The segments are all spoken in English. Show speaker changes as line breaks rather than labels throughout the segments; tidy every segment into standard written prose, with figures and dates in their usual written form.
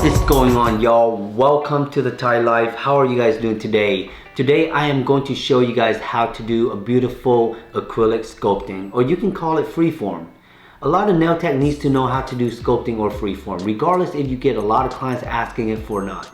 What is going on, y'all? Welcome to the Thai Life. How are you guys doing today? Today I am going to show you guys how to do a beautiful acrylic sculpting, or you can call it freeform. A lot of nail tech needs to know how to do sculpting or freeform, regardless if you get a lot of clients asking it for or not.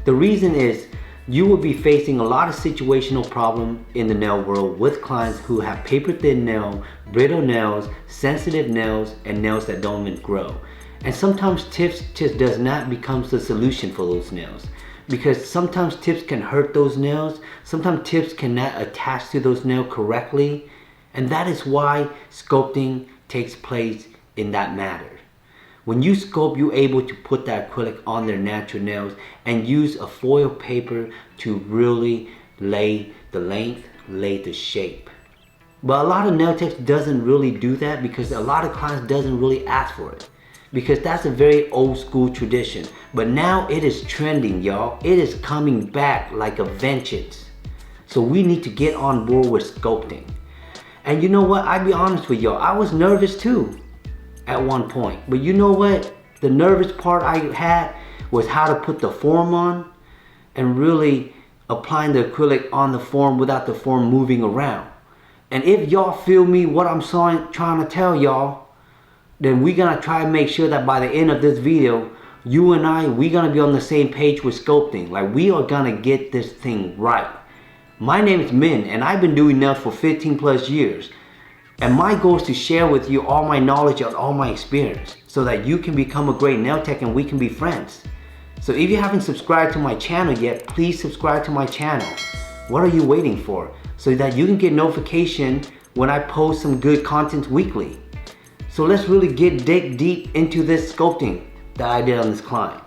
The reason is you will be facing a lot of situational problem in the nail world with clients who have paper thin nail, brittle nails, sensitive nails, and nails that don't even grow. And sometimes tips just does not become the solution for those nails, because sometimes tips can hurt those nails. Sometimes tips cannot attach to those nails correctly, and that is why sculpting takes place in that matter. When you sculpt, you're able to put that acrylic on their natural nails and use a foil paper to really lay the length, lay the shape. But a lot of nail techs doesn't really do that, because a lot of clients doesn't really ask for it, because that's a very old school tradition. But now it is trending, y'all. It is coming back like a vengeance. So we need to get on board with sculpting. And you know what, I'll be honest with y'all, I was nervous too at one point. But you know what, the nervous part I had was how to put the form on and really applying the acrylic on the form without the form moving around. And if y'all feel me what I'm trying to tell y'all, then we're gonna try and make sure that by the end of this video, you and we're gonna be on the same page with sculpting. Like, we are gonna get this thing right. My name is Min, and I've been doing nails for 15 plus years. And my goal is to share with you all my knowledge and all my experience, so that you can become a great nail tech and we can be friends. So if you haven't subscribed to my channel yet, please subscribe to my channel. What are you waiting for? So that you can get notification when I post some good content weekly. So let's really dig deep into this sculpting that I did on this client.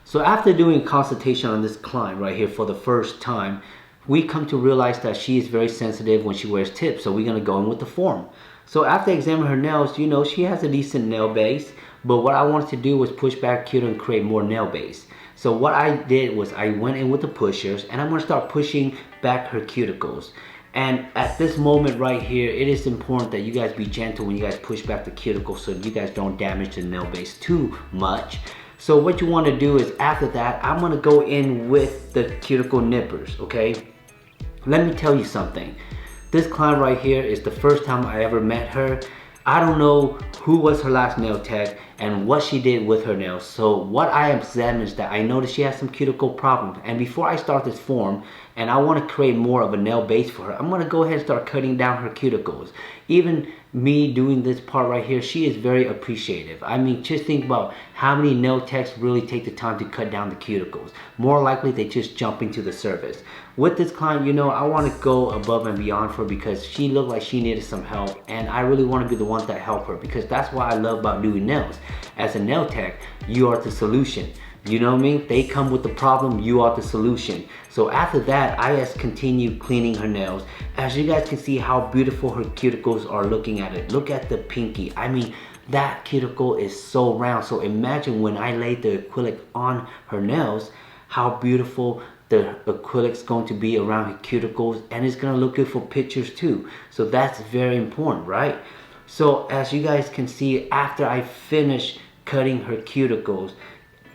So after doing a consultation on this client right here for the first time, we come to realize that she is very sensitive when she wears tips. So we're gonna go in with the form. So after examining her nails, you know, she has a decent nail base, but what I wanted to do was push back cuticle and create more nail base. So what I did was I went in with the pushers, and I'm gonna start pushing back her cuticles. And at this moment right here, it is important that you guys be gentle when you guys push back the cuticle, so you guys don't damage the nail base too much. So what you want to do is, after that, I'm going to go in with the Cuticle Nippers, okay? Let me tell you something. This client right here is the first time I ever met her. I don't know who was her last nail tech and what she did with her nails. So what I examined is that I noticed she has some cuticle problems. And before I start this form, and I want to create more of a nail base for her, I'm going to go ahead and start cutting down her cuticles. Even me doing this part right here, she is very appreciative. I mean, just think about how many nail techs really take the time to cut down the cuticles. More likely they just jump into the service. With this client, you know, I want to go above and beyond for her, because she looked like she needed some help, and I really want to be the one that help her, because that's what I love about doing nails. As a nail tech, you are the solution. You know what I mean? They come with the problem, you are the solution. So after that, I just continue cleaning her nails. As you guys can see how beautiful her cuticles are looking at it. Look at the pinky. I mean, that cuticle is so round. So imagine when I lay the acrylic on her nails, how beautiful the acrylic's going to be around her cuticles, and it's gonna look good for pictures too. So that's very important, right? So as you guys can see, after I finish cutting her cuticles,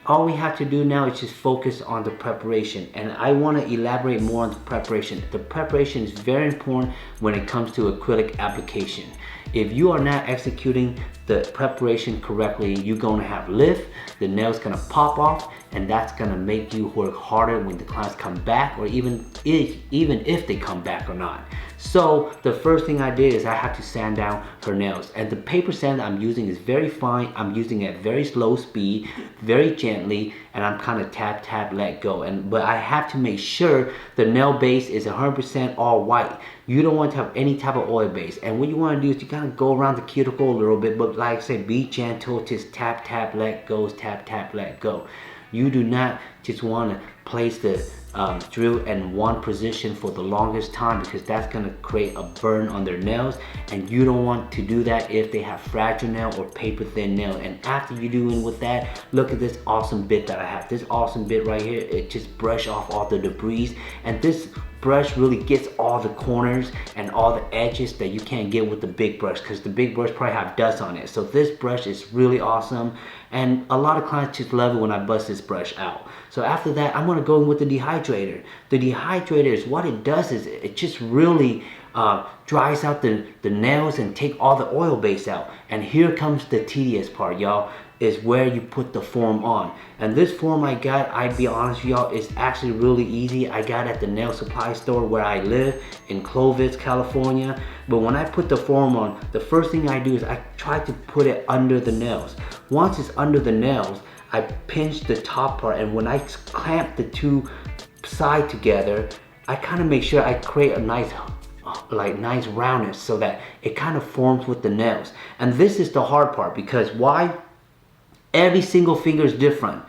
all we have to do now is just focus on the preparation. And I want to elaborate more on the preparation. The preparation is very important when it comes to acrylic application. If you are not executing the preparation correctly, you're going to have lift, the nail's going to pop off, and that's going to make you work harder when the clients come back, or even if they come back or not. So the first thing I did is I had to sand down her nails, and the paper sand I'm using is very fine. I'm using it at very slow speed, very gently, and I'm kind of tap, let go. But I have to make sure the nail base is 100% all white. You don't want to have any type of oil base. And what you want to do is you kind of go around the cuticle a little bit, but like I said, be gentle, just tap, let go, tap, let go. You do not just want to place the drill in one position for the longest time, because that's going to create a burn on their nails, and you don't want to do that if they have fragile nail or paper thin nail. And after you doing with that, look at this awesome bit that I have. This awesome bit right here, it just brush off all the debris, and this brush really gets all the corners and all the edges that you can't get with the big brush, because the big brush probably have dust on it. So this brush is really awesome, and a lot of clients just love it when I bust this brush out. So after that, I'm gonna go in with the Dehydrator. The Dehydrator is, what it does is it just really dries out the nails and take all the oil base out. And here comes the tedious part, y'all, is where you put the form on. And this form I got, I'd be honest with y'all, is actually really easy. I got it at the nail supply store where I live in Clovis, California. But when I put the form on, the first thing I do is I try to put it under the nails. Once it's under the nails, I pinch the top part, and when I clamp the two sides together, I kind of make sure I create a nice nice roundness so that it kind of forms with the nails. And this is the hard part, because why? Every single finger is different.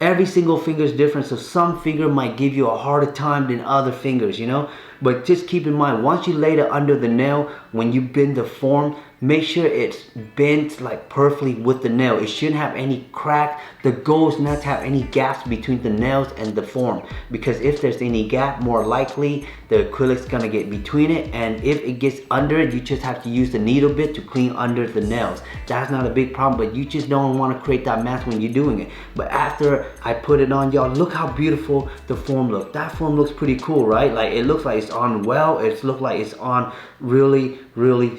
Every single finger is different, so some finger might give you a harder time than other fingers, you know? But just keep in mind, once you lay it under the nail, when you bend the form, make sure it's bent like perfectly with the nail. It shouldn't have any crack. The goal is not to have any gaps between the nails and the form, because if there's any gap, more likely the acrylic's gonna get between it, and if it gets under it, you just have to use the needle bit to clean under the nails. That's not a big problem, but you just don't want to create that mess when you're doing it. But after I put it on, y'all, look how beautiful the form looks. That form looks pretty cool, right? Like, it looks like it's on well. It looks like it's on really, really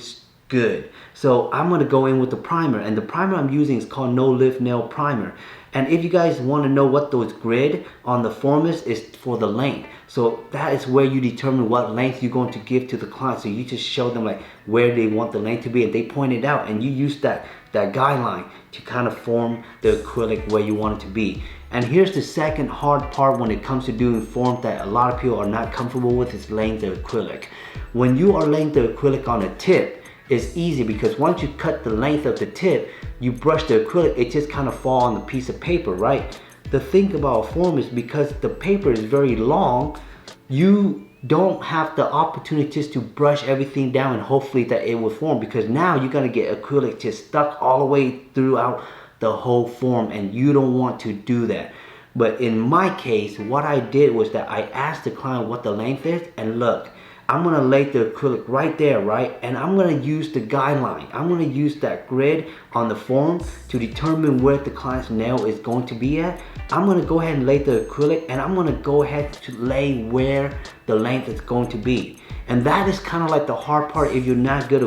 good. So I'm going to go in with the primer, and the primer I'm using is called No Lift Nail Primer. And if you guys want to know what those grid on the form is for the length. So that is where you determine what length you're going to give to the client. So you just show them like where they want the length to be, and they point it out, and you use that guideline to kind of form the acrylic where you want it to be. And here's the second hard part when it comes to doing form that a lot of people are not comfortable with, is laying the acrylic. When you are laying the acrylic on a tip, it's easy, because once you cut the length of the tip, you brush the acrylic, it just kind of falls on the piece of paper, right? The thing about a form is, because the paper is very long, you don't have the opportunity just to brush everything down and hopefully that it will form, because now you're gonna get acrylic just stuck all the way throughout the whole form, and you don't want to do that. But in my case, what I did was that I asked the client what the length is, and look, I'm gonna lay the acrylic right there, right? And I'm gonna use the guideline. I'm gonna use that grid on the form to determine where the client's nail is going to be at. I'm gonna go ahead and lay the acrylic, and I'm gonna go ahead to lay where the length is going to be. And that is kind of like the hard part if you're not good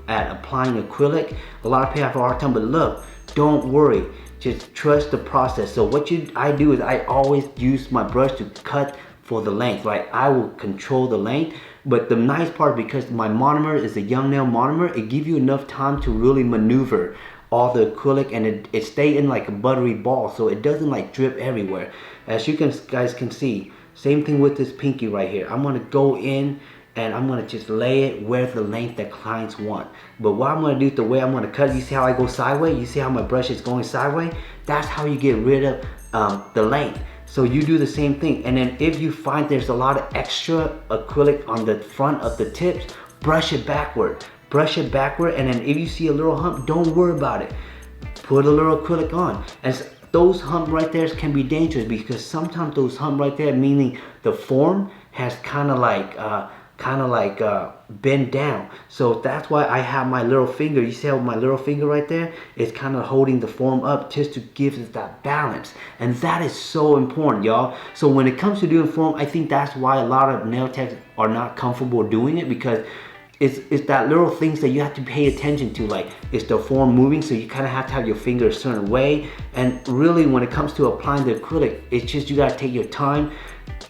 at applying acrylic. A lot of people have a hard time, but look, don't worry. Just trust the process. So what I do is I always use my brush to cut for the length, right? I will control the length. But the nice part, because my monomer is a young nail monomer, it gives you enough time to really maneuver all the acrylic, and it stays in like a buttery ball, so it doesn't like drip everywhere. As you guys can see, same thing with this pinky right here. I'm gonna go in and I'm gonna just lay it where the length that clients want. But what I'm gonna do, the way I'm gonna cut, you see how I go sideways? You see how my brush is going sideways? That's how you get rid of the length. So you do the same thing. And then if you find there's a lot of extra acrylic on the front of the tips, brush it backward. Brush it backward, and then if you see a little hump, don't worry about it. Put a little acrylic on. And those hump right there can be dangerous, because sometimes those hump right there, meaning the form has kind of like bend down. So that's why I have my little finger. You see how my little finger right there is kind of holding the form up, just to give it that balance. And that is so important, y'all. So when it comes to doing form, I think that's why a lot of nail techs are not comfortable doing it, because it's that little things that you have to pay attention to. Like, is the form moving? So you kind of have to have your finger a certain way. And really, when it comes to applying the acrylic, it's just you got to take your time.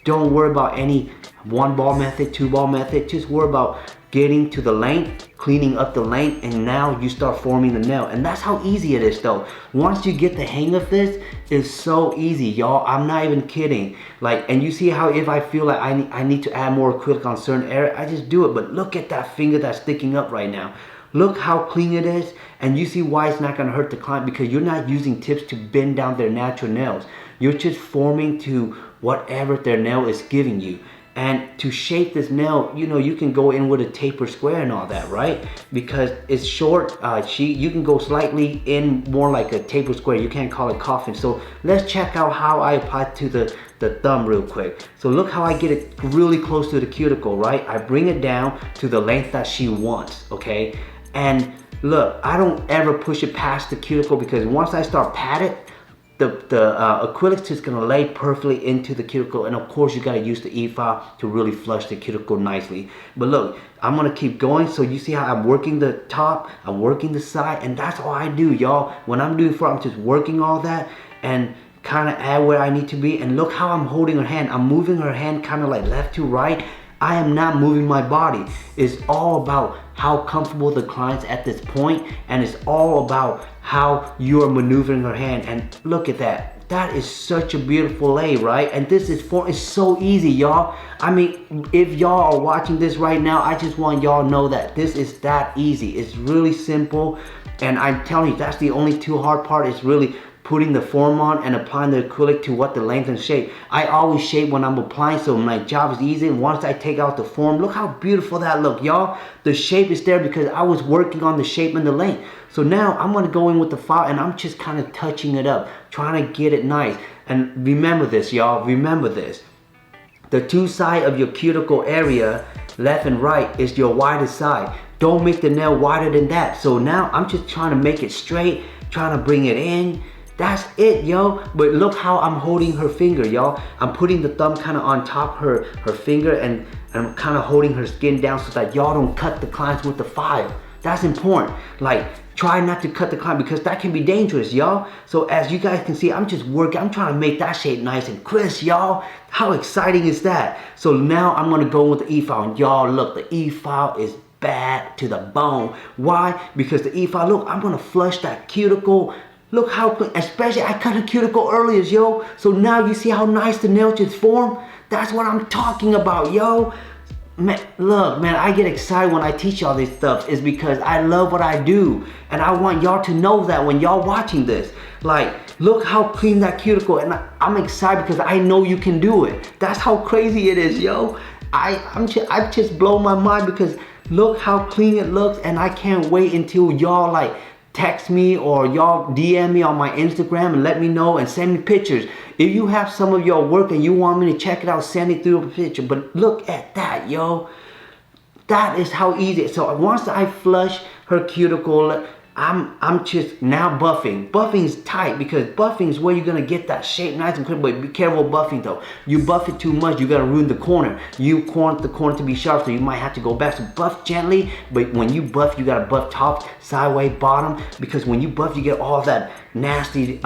Don't worry about any one ball method, two ball method. Just worry about getting to the length, cleaning up the length, and now you start forming the nail. And that's how easy it is though. Once you get the hang of this, it's so easy, y'all. I'm not even kidding. Like, and you see how if I feel like I need to add more acrylic on certain area, I just do it. But look at that finger that's sticking up right now. Look how clean it is, and you see why it's not gonna hurt the client, because you're not using tips to bend down their natural nails. You're just forming to whatever their nail is giving you. And to shape this nail, you know, you can go in with a taper square and all that, right? Because it's short, you can go slightly in more like a taper square. You can't call it coffin. So let's check out how I apply it to the thumb real quick. So look how I get it really close to the cuticle, right? I bring it down to the length that she wants, okay? And look, I don't ever push it past the cuticle, because once I start pat it, the acrylic's just gonna lay perfectly into the cuticle. And of course you gotta use the e-file to really flush the cuticle nicely. But look, I'm gonna keep going. So you see how I'm working the top, I'm working the side, and that's all I do, y'all. When I'm doing front, I'm just working all that and kind of add where I need to be. And look how I'm holding her hand. I'm moving her hand kind of like left to right. I am not moving my body. It's all about how comfortable the client's at this point, and it's all about how you are maneuvering her hand. And look at that. That is such a beautiful lay, right? And this is it's so easy, y'all. I mean, if y'all are watching this right now, I just want y'all to know that this is that easy. It's really simple, and I'm telling you, that's the only too hard part, is really putting the form on and applying the acrylic to what the length and shape. I always shape when I'm applying, so my job is easy. And once I take out the form, look how beautiful that look, y'all. The shape is there because I was working on the shape and the length. So now I'm gonna go in with the file and I'm just kind of touching it up, trying to get it nice. And remember this, y'all, remember this. The two sides of your cuticle area, left and right, is your widest side. Don't make the nail wider than that. So now I'm just trying to make it straight, trying to bring it in. That's it, yo. But look how I'm holding her finger, y'all. I'm putting the thumb kind of on top her finger, and I'm kind of holding her skin down so that y'all don't cut the clients with the file. That's important. Like, try not to cut the client, because that can be dangerous, y'all. So as you guys can see, I'm just working. I'm trying to make that shape nice and crisp, y'all. How exciting is that? So now I'm gonna go with the e-file. And y'all, look, the e-file is bad to the bone. Why? Because the e-file, look, I'm gonna flush that cuticle. Look how, especially I cut a cuticle earlier, yo. So now you see how nice the nail just formed? That's what I'm talking about, yo. Man, look, man, I get excited when I teach y'all this stuff. Is because I love what I do. And I want y'all to know that when y'all watching this. Like, look how clean that cuticle, and I'm excited because I know you can do it. That's how crazy it is, yo. I just blow my mind, because look how clean it looks, and I can't wait until y'all like text me or y'all DM me on my Instagram and let me know and send me pictures. If you have some of your work and you want me to check it out, send it through a picture. But look at that, yo. That is how easy. So once I flush her cuticle, I'm just now buffing. Buffing is tight, because buffing is where you're gonna get that shape nice and clear. But be careful buffing though. You buff it too much, you're gonna ruin the corner. You want the corner to be sharp, so you might have to go back. So buff gently, but when you buff, you gotta buff top, sideways, bottom, because when you buff, you get all that nasty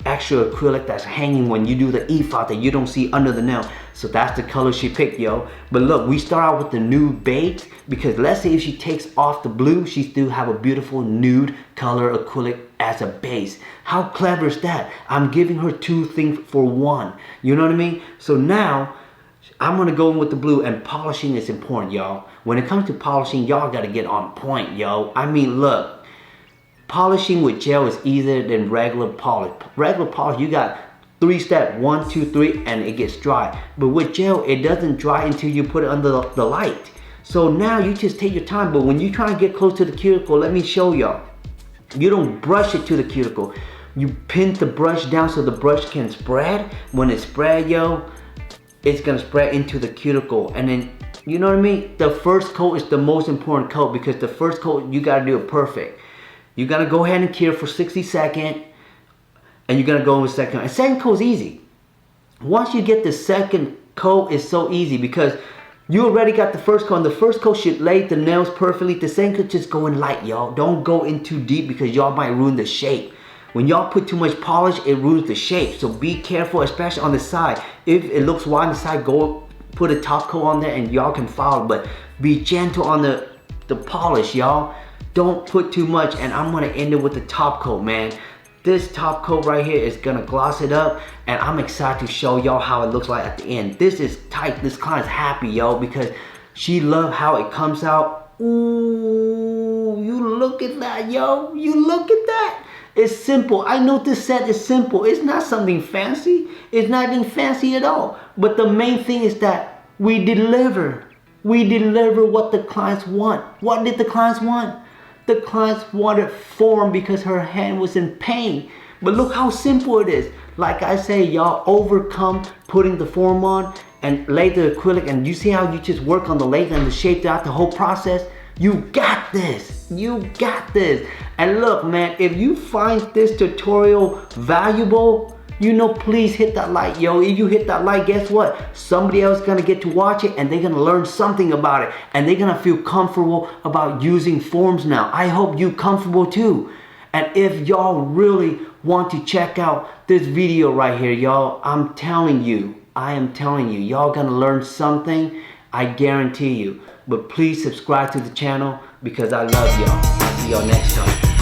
extra acrylic that's hanging when you do the e-file that you don't see under the nail. So that's the color she picked, yo. But look, we start out with the nude beige, because let's say if she takes off the blue, she still have a beautiful nude color acrylic as a base. How clever is that? I'm giving her two things for one. You know what I mean? So now I'm gonna go in with the blue, and polishing is important, y'all. When it comes to polishing, y'all gotta get on point, yo. I mean, look, polishing with gel is easier than regular polish. Regular polish, you got 3 steps, 1, 2, 3, and it gets dry. But with gel, it doesn't dry until you put it under the light. So now you just take your time. But when you try and get close to the cuticle, let me show y'all. You don't brush it to the cuticle. You pin the brush down so the brush can spread. When it spread, yo, it's gonna spread into the cuticle. And then, you know what I mean? The first coat is the most important coat, because the first coat, you gotta do it perfect. You gotta go ahead and cure for 60 seconds, and you're gonna go in with second coat. And second coat is easy. Once you get the second coat, it's so easy, because you already got the first coat, and the first coat should lay the nails perfectly. The second coat, just go in light, y'all. Don't go in too deep, because y'all might ruin the shape. When y'all put too much polish, it ruins the shape. So be careful, especially on the side. If it looks wide on the side, go put a top coat on there and y'all can follow. But be gentle on the polish, y'all. Don't put too much. And I'm gonna end it with the top coat, man. This top coat right here is gonna gloss it up, and I'm excited to show y'all how it looks like at the end. This is tight. This client's happy, yo, because she loved how it comes out. Ooh, you look at that, yo. You look at that. It's simple. I know this set is simple. It's not something fancy. It's not even fancy at all. But the main thing is that We deliver. We deliver what the clients want. What did the clients want? The clients wanted form because her hand was in pain. But look how simple it is. Like I say, y'all overcome putting the form on and lay the acrylic, and you see how you just work on the laser and the shape throughout the whole process? You got this. You got this. And look, man, if you find this tutorial valuable, you know, please hit that like, yo. If you hit that like, guess what? Somebody else is gonna get to watch it and they're gonna learn something about it, and they're gonna feel comfortable about using forms now. I hope you comfortable too. And if y'all really want to check out this video right here, y'all, I am telling you, y'all gonna learn something, I guarantee you. But please subscribe to the channel because I love y'all. I'll see y'all next time.